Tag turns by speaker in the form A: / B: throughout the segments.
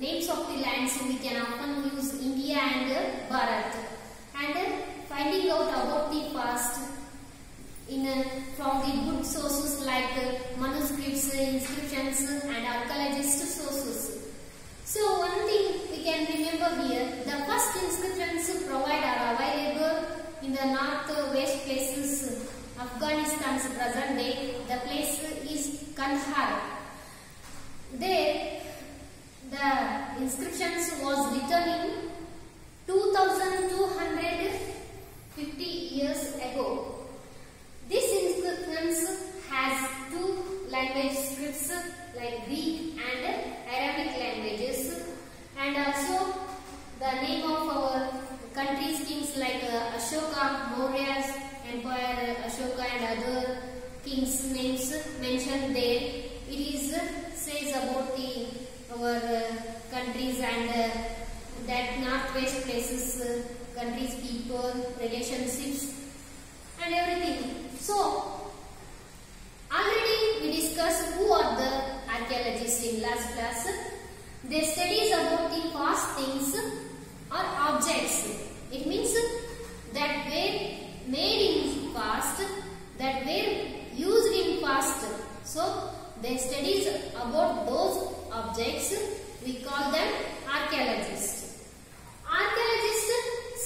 A: names of the lands we can often use India and Bharat. And finding out about the past from the good sources like manuscripts, inscriptions and archaeologist sources. So one thing we can remember here, the first inscriptions provide are available in the northwest places Afghanistan's present day. The place is Kandahar. There the inscriptions was written in 2250 years ago. This inscriptions has two language scripts like Greek and Arabic languages, and also the name of our country's kings like Ashoka, Maurya's empire, Ashoka and other kings' names mentioned there. It is says about our countries and that northwest places, countries, people, relationships and everything. So, already we discussed who are the archaeologists in last class. They studies about the past things or objects. It means that were made in past, that were used in past. So, they studies about those objects. We call them archaeologists. Archaeologists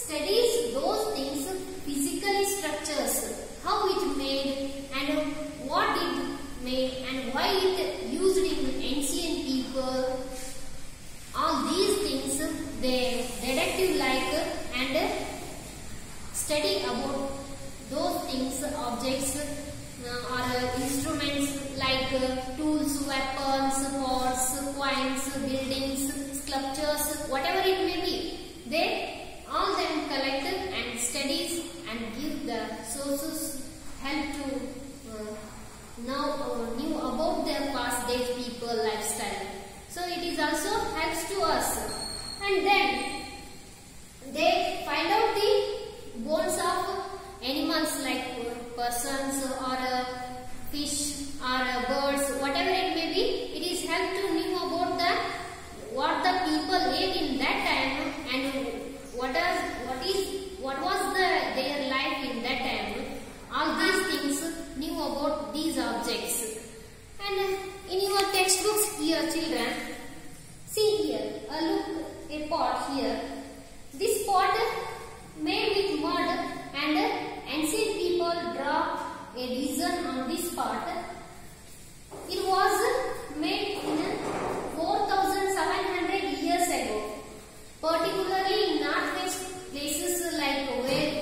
A: studies those things, physical structures, how it made and what it made and why it used in ancient people. All these things they detective like and study about those things, objects or instruments like tools, weapons, pots, coins, buildings, sculptures, whatever it may be. They all them collect and studies and give the sources, help to now knew about their past days people lifestyle. So it is also helps to us. And then they find out the bones of animals like persons or fish or birds, whatever it may be. It is help to know about what the people ate in that time and what was their life in that time. All these things knew about these objects. And in your textbooks here, children, see here, look a pot here. This pot made with mud and ancient people draw a design on this pot. It was made in 4700 years ago, particularly in northwest places like where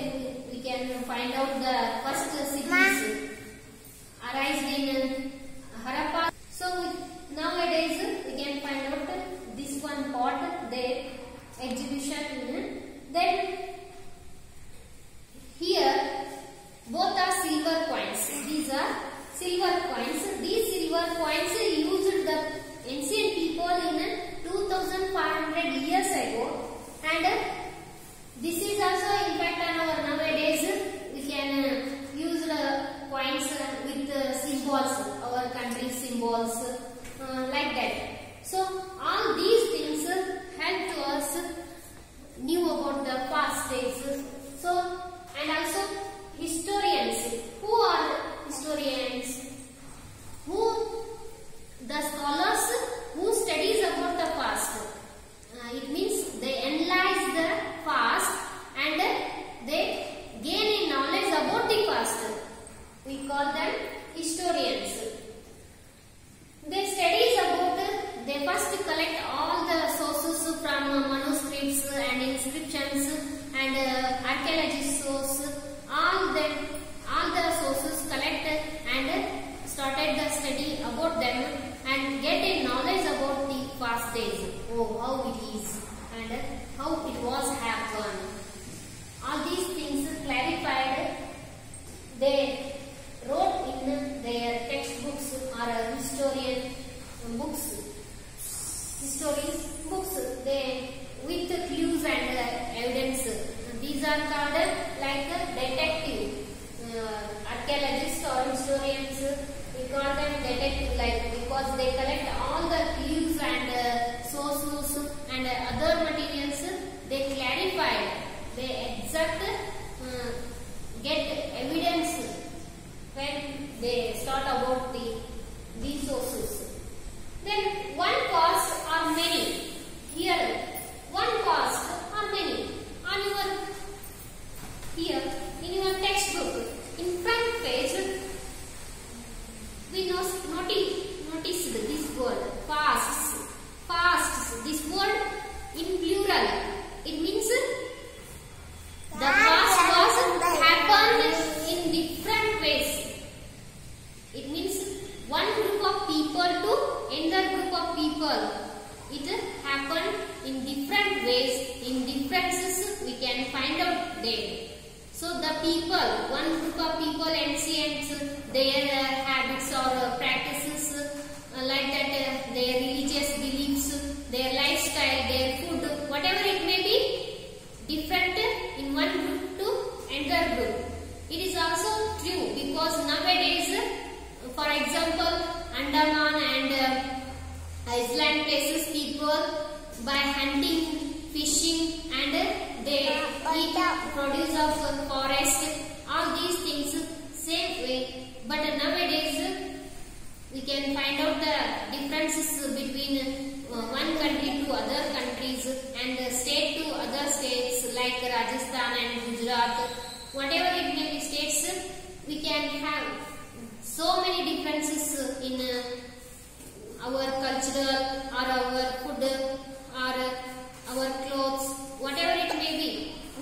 A: we can find out the first cities arised in Harappa. So nowadays we can find out this one pot, their exhibition. Then here both are silver coins. These are silver coins. These silver coins used the ancient people in 2500 years ago, and this is also impact on our nowadays. We can use the coins with symbols, our country symbols like that. So all these things help to us knew about the past days. So and also historians. Who are historians? The scholars who studies about the past. It means they analyze the past and they gain a knowledge about the past. We call them historians. They studies about, they first collect all the sources from manuscripts and inscriptions and archaeology source. All the sources collected and started the study about them and get a knowledge about the past days. Oh, how it is and how it was happened. All these things clarified. They wrote in their textbooks or historian books. Histories books. They with clues and evidence. These are called like detective. Archaeologists or historians, we call them detective, like because they collect all the clues and sources and other materials, they clarified, they exact get evidence when they start about these sources. Then one cause or many. Here one cause or many. On your here in your textbook, in front page, we notice this word fasts. Fasts. This word in plural. It means the fast was happened in different ways. It means one group of people to another group of people. It happened in different ways. In differences we can find out there. So the people, one group of people, ancients, their habits or practices, like that, their religious beliefs, their lifestyle, their food, whatever it may be, different in one group to another group. It is also true because nowadays, for example, Andaman and Iceland places people by hunting, fishing, and they eat produce of forest, all these things same way. But nowadays we can find out the differences between one country to other countries and state to other states like Rajasthan and Gujarat, whatever it may be states, we can have so many differences in our cultural or our food or our clothes, whatever it may be.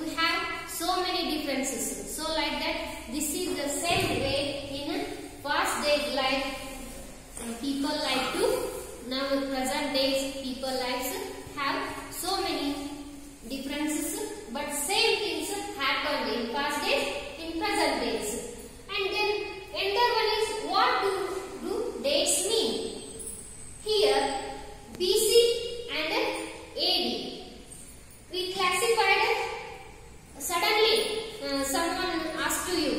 A: We have so many differences. So like that, this is the same way in past days life. People like to, now present days people likes have so many differences, but same things happened in past days, in present days. And then another one is, what do dates mean? Here BC and AD. We classified, suddenly someone asked to you,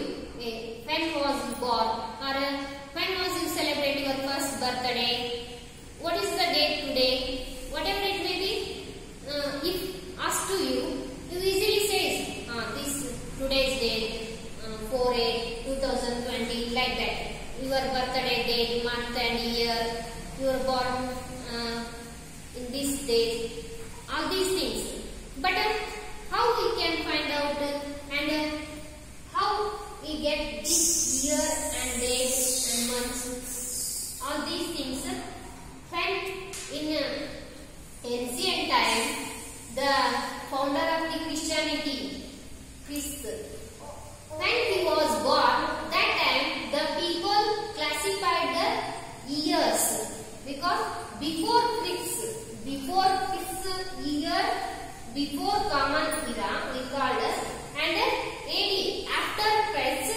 A: when was you born, or when was you celebrate your first birthday, what is the date today, whatever it may be. If asked to you, you easily say this today's date, 4/8/2020, like that. Your birthday date, month and year, you were born in this date, all these things. But how we can find out and how we get this year and date and months, all these things, when in ancient time the founder of the Christianity, Christ, when he was born, that time the people classified the years, because before Christ year, before common era we called, and AD after Christ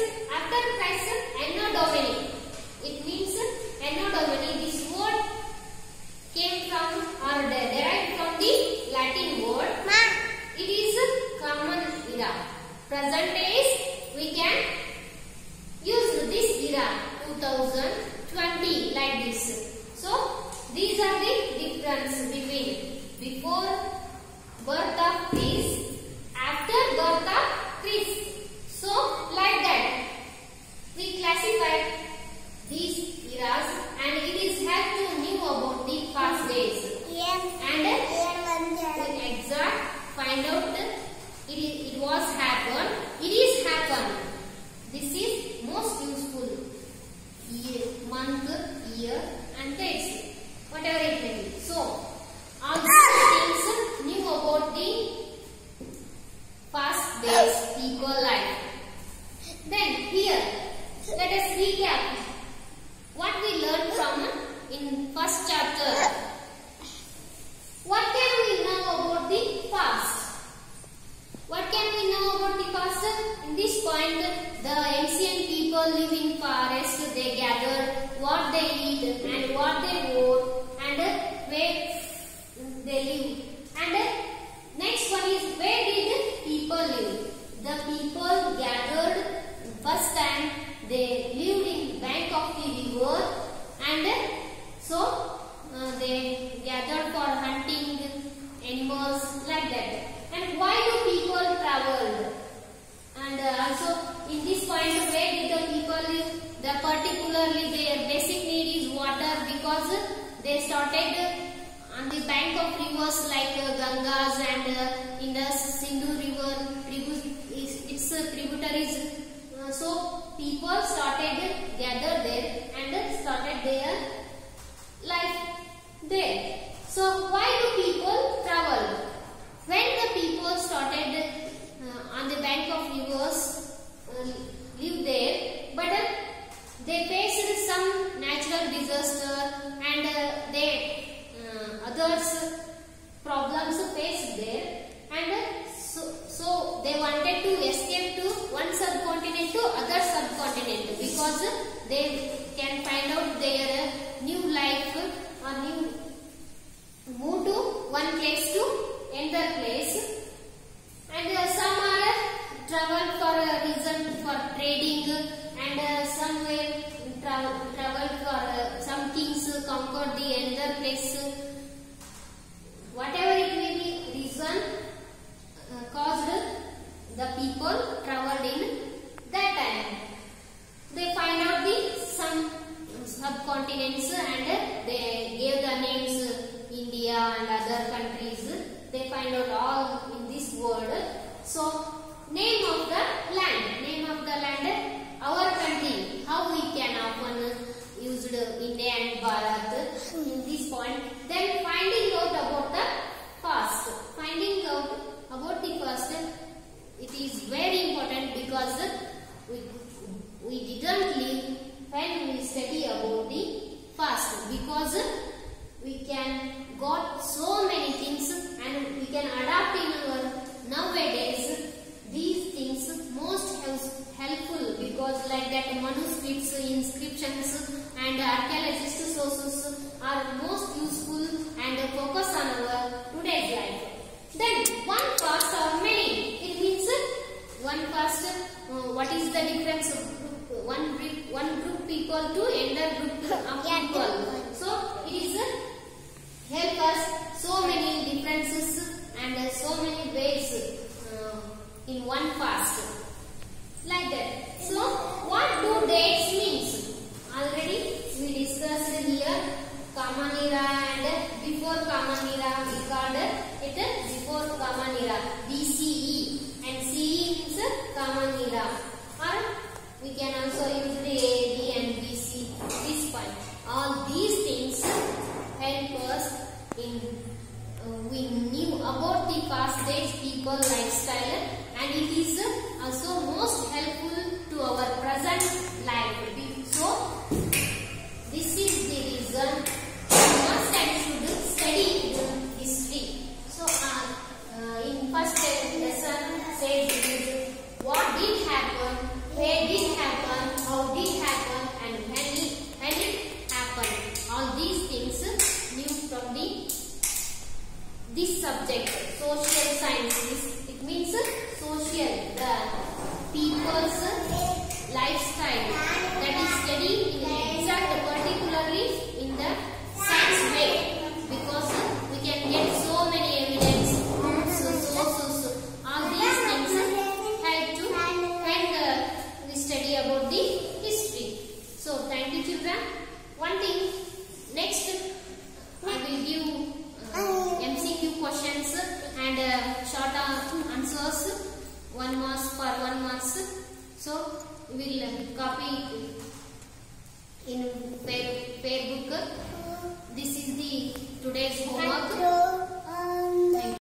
A: Anno Domini. It means Anno Domini. This word came from or derived from the Latin word. It is common era. Present days we can use this era 2020 like this. So these are the difference between before birth of Christ, after birth of Christ. So like that we classify these eras, and it is help to know about the past days. And we exact find out it was happened, it is happened. This is most useful. Year, month, year and dates, whatever it may be. So all these things knew about the past days people life. Then here let us recap what we learned from in first chapter. What can we know about the past? What can we know about the past? In this point, the ancient people live in forest. They gathered what they eat and what they wore and where they live. And next one is, where did people live? The people gathered first time. They lived in bank of the river, and so they gathered for hunting, And also in this point, where did the people live? The particularly their basic need is water, because they started on the bank of rivers like Gangas and Indus, Sindhu river, its tributaries. So people started gather there and started their life there. So why do people travel? When the people started on the bank of rivers live there, but they faced some natural disaster and they others problems faced there, and so they wanted to escape to one subcontinent to other subcontinent, because they can find out their new life or new move to one place to another place. And some are travel for a reason for trading, and some will travel for some kings conquer the another place. Whatever it may be, reason caused the people traveled in that time. They find out the some subcontinents and they gave the names India and other countries. They find out all in this world. So name of the land, our country, how we can often used India and Bharat in this point. Then finding out about the past. Finding out about the past, it is very important, because we didn't live when we study about the past, because we can got so many things and we can adapt in our nowadays. These things most helpful, because like that manuscripts, inscriptions and archaeologist sources are most useful and focus on our today's life. Then one past or many, it means one past. What is the difference of one group people to another group of people? So it is help us so many differences and so many ways in one past, like that. So what do dates means? Already we discussed here. Common era and before Common era, we called it before Common era, BCE, and CE means Common era, or we can also use the AD and BC. This point, all these things help us in we knew about the past days people lifestyle, and it is also most helpful to our present life. So this is the reason must and should study history. So in first lesson said what did happen, where did happen, how did happen, and when it happened. All these things new from this subject, social sciences. It means social, the people's lifestyle, that is studied in exact, particularly in the science way, because we can get so many evidence, sources. All these things help to when we study about the history. So thank you, children. One thing, next I will give MCQ questions and short answers, 1 mark for 1 mark. So we will copy in pair book. This is the today's homework.